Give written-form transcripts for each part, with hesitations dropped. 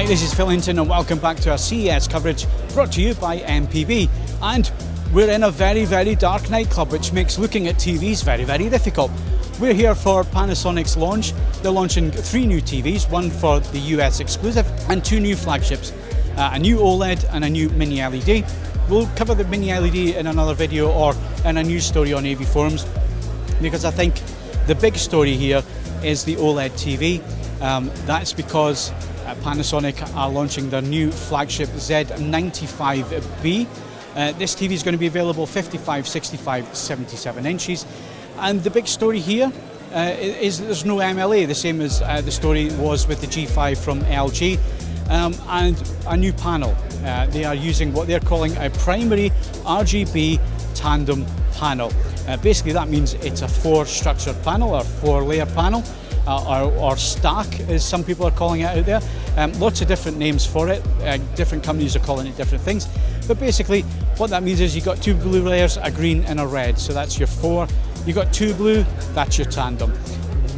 Hi, this is Phil Hinton and welcome back to our CES coverage brought to you by MPB. And we're in a very dark nightclub, which makes looking at TVs very difficult. We're here for Panasonic's launch. They're launching 3 new TVs, one for the US exclusive and 2 new flagships, a new OLED and a new mini LED. We'll cover the mini LED in another video or in a news story on AVForums, because I think the big story here is the OLED TV. That's because Panasonic are launching their new flagship Z95B. This TV is going to be available 55, 65, 77 inches. And the big story here is that there's no MLA, the same as the story was with the G5 from LG, and a new panel. They are using what they're calling a Primary RGB Tandem Panel. Basically that means it's a 4-structured panel or 4-layer panel. Or stack, as some people are calling it out there. Lots of different names for it. Different companies are calling it different things. But basically, what that means is you've got 2 blue layers, a green and a red. So that's your 4. You've got 2 blue, that's your tandem.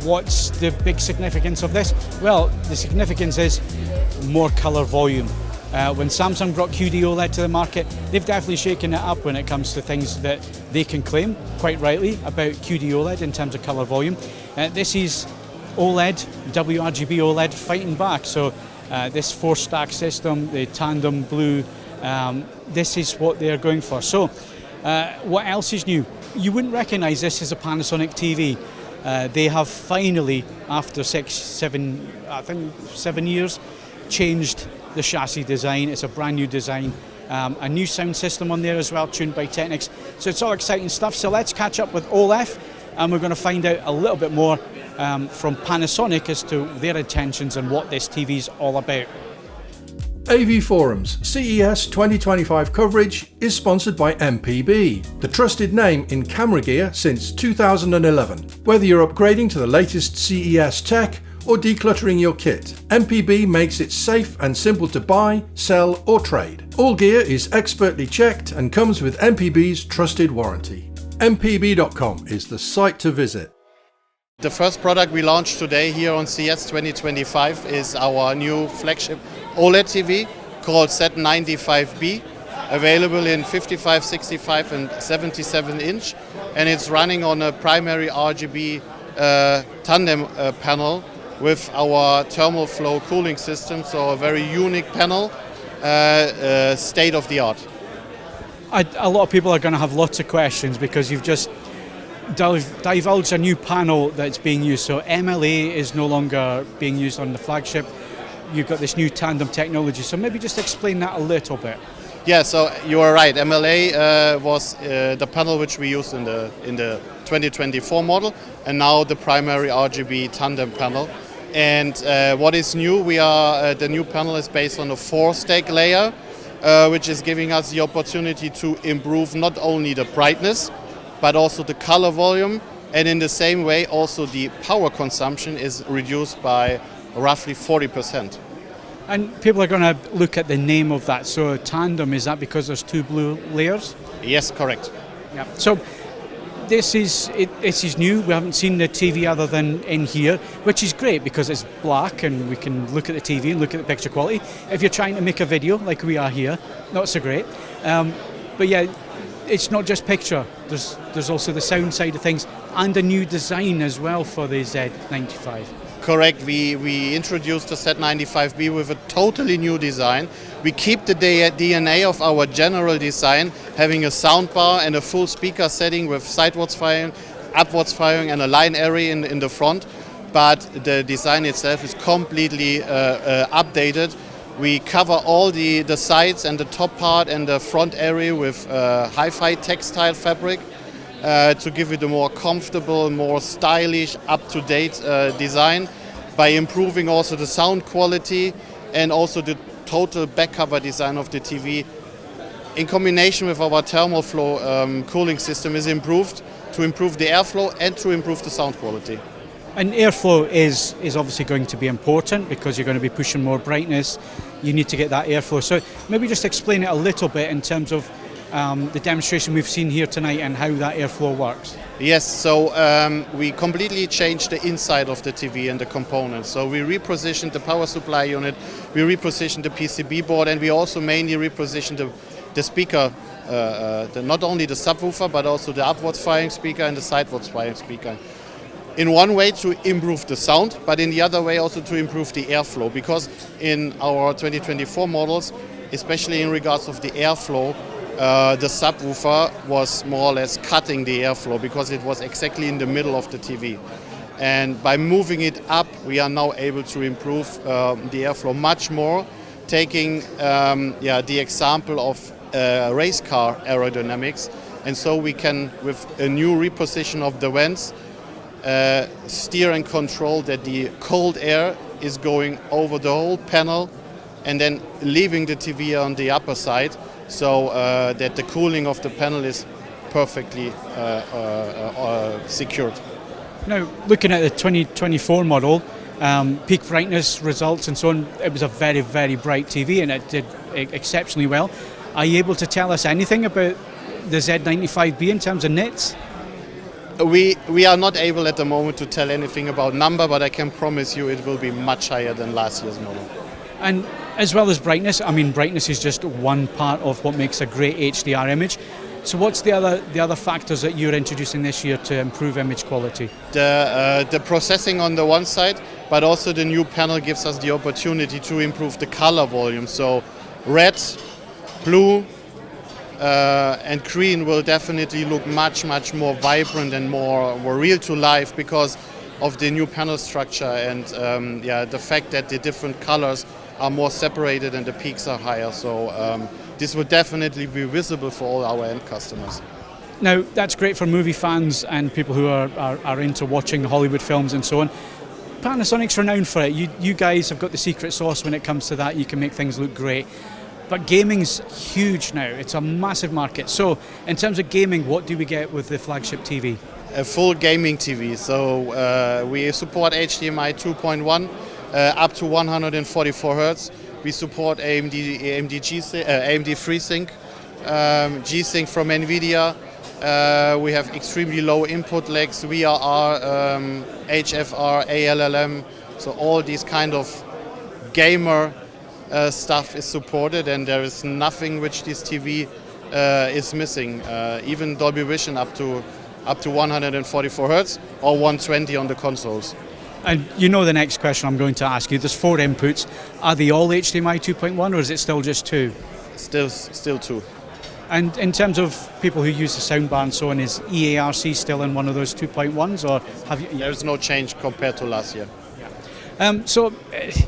What's the big significance of this? Well, the significance is more colour volume. When Samsung brought QD OLED to the market, they've definitely shaken it up when it comes to things that they can claim, quite rightly, about QD OLED in terms of colour volume. This is OLED, WRGB OLED fighting back. So this 4-stack system, the tandem blue, this is what they're going for. So what else is new? You wouldn't recognise this as a Panasonic TV. They have finally, after 7 years, changed the chassis design. It's a brand new design. A new sound system on there as well, tuned by Technics. So it's all exciting stuff. So let's catch up with Olaf, and we're going to find out a little bit more from Panasonic as to their intentions and what this TV is all about. AVForums CES 2025 coverage is sponsored by MPB, the trusted name in camera gear since 2011. Whether you're upgrading to the latest CES tech or decluttering your kit, MPB makes it safe and simple to buy, sell or trade. All gear is expertly checked and comes with MPB's trusted warranty. mpb.com is the site to visit. The first product we launched today here on CES 2025 is our new flagship OLED TV called Z95B, available in 55, 65 and 77 inch, and it's running on a Primary RGB Tandem Panel with our thermal flow cooling system, so a very unique panel, state of the art. A lot of people are going to have lots of questions because you've just divulged a new panel that's being used. So MLA is no longer being used on the flagship. You've got this new tandem technology. So maybe just explain that a little bit. Yeah, so you are right. MLA was the panel which we used in the 2024 model, and now the Primary RGB Tandem Panel. And what is new? The new panel is based on a 4-stack layer, which is giving us the opportunity to improve not only the brightness, but also the color volume, and in the same way also the power consumption is reduced by roughly 40%. And people are going to look at the name of that. So tandem, is that because there's 2 blue layers? Yes, correct. Yeah. So this is new. We haven't seen the TV other than in here, which is great because it's black and we can look at the TV and look at the picture quality. If you're trying to make a video like we are here, not so great. But yeah, it's not just picture. There's also the sound side of things and a new design as well for the Z95. Correct. We introduced the Z95B with a totally new design. We keep the DNA of our general design, having a sound bar and a full speaker setting with sidewards firing, upwards firing and a line array in the front. But the design itself is completely updated. We cover all the sides and the top part and the front area with hi-fi textile fabric to give it a more comfortable, more stylish, up-to-date design, by improving also the sound quality and also the total back cover design of the TV. In combination with our thermal flow cooling system is improved to improve the airflow and to improve the sound quality. And airflow is obviously going to be important because you're going to be pushing more brightness. You need to get that airflow. So maybe just explain it a little bit in terms of the demonstration we've seen here tonight and how that airflow works? Yes, so we completely changed the inside of the TV and the components. So we repositioned the power supply unit, we repositioned the PCB board, and we also mainly repositioned the speaker, not only the subwoofer, but also the upwards firing speaker and the sidewards firing speaker. In one way to improve the sound, but in the other way also to improve the airflow, because in our 2024 models, especially in regards of the airflow, the subwoofer was more or less cutting the airflow because it was exactly in the middle of the TV. And by moving it up, we are now able to improve the airflow much more, taking the example of race car aerodynamics. And so we can, with a new reposition of the vents, steer and control that the cold air is going over the whole panel and then leaving the TV on the upper side, so that the cooling of the panel is perfectly secured. Now, looking at the 2024 model, peak brightness results and so on, it was a very, very bright TV and it did exceptionally well. Are you able to tell us anything about the Z95B in terms of nits? We are not able at the moment to tell anything about number, but I can promise you it will be much higher than last year's model. And as well as brightness, I mean, brightness is just one part of what makes a great HDR image. So what's the other factors that you're introducing this year to improve image quality? The processing on the one side, but also the new panel gives us the opportunity to improve the color volume. So red, blue, and green will definitely look much more vibrant and more real to life because of the new panel structure and the fact that the different colors are more separated and the peaks are higher. So this will definitely be visible for all our end customers. Now, that's great for movie fans and people who are into watching Hollywood films and so on. Panasonic's renowned for it. You guys have got the secret sauce when it comes to that. You can make things look great. But gaming's huge now. It's a massive market. So in terms of gaming, what do we get with the flagship TV? A full gaming TV. So we support HDMI 2.1 up to 144 Hz. We support AMD FreeSync, G-Sync from NVIDIA. We have extremely low input lags, VRR, HFR, ALLM. So all these kind of gamer stuff is supported, and there is nothing which this TV is missing. Even Dolby Vision up to 144 Hz or 120 on the consoles. And you know the next question I'm going to ask you. There's 4 inputs. Are they all HDMI 2.1 or is it still just 2? Still 2. And in terms of people who use the soundbar and so on, is EARC still in one of those 2.1s, or have you? There's no change compared to last year. So,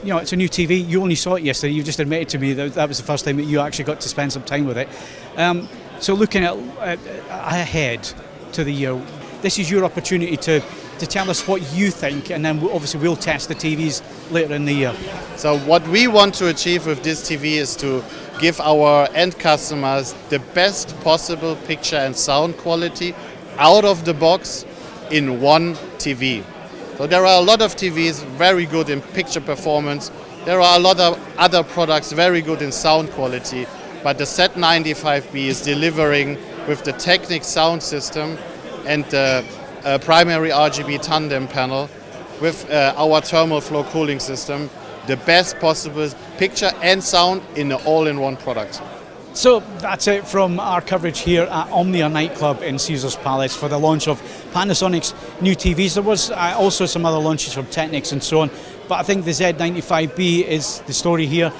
you know, it's a new TV. You only saw it yesterday. You just admitted to me that was the first time that you actually got to spend some time with it. So looking at ahead to the year, this is your opportunity to tell us what you think, and then obviously we'll test the TVs later in the year. So what we want to achieve with this TV is to give our end customers the best possible picture and sound quality out of the box in one TV. So there are a lot of TVs very good in picture performance. There are a lot of other products very good in sound quality, but the Z95B is delivering with the Technic sound system and the Primary RGB Tandem Panel with our thermal flow cooling system, the best possible picture and sound in an all-in-one product. So that's it from our coverage here at Omnia Nightclub in Caesars Palace for the launch of Panasonic's new TVs. There was also some other launches from Technics and so on, but I think the Z95B is the story here.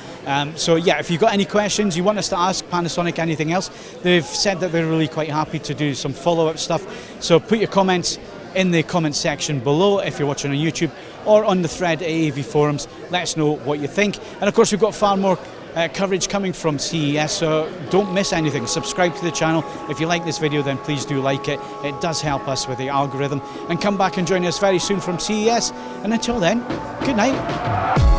So yeah, if you've got any questions, you want us to ask Panasonic anything else, they've said that they're really quite happy to do some follow-up stuff. So put your comments in the comment section below if you're watching on YouTube, or on the thread at AVForums. Let us know what you think. And of course, we've got far more coverage coming from CES, so don't miss anything. Subscribe to the channel. If you like this video, then please do like it. It does help us with the algorithm. And come back and join us very soon from CES. And until then, good night.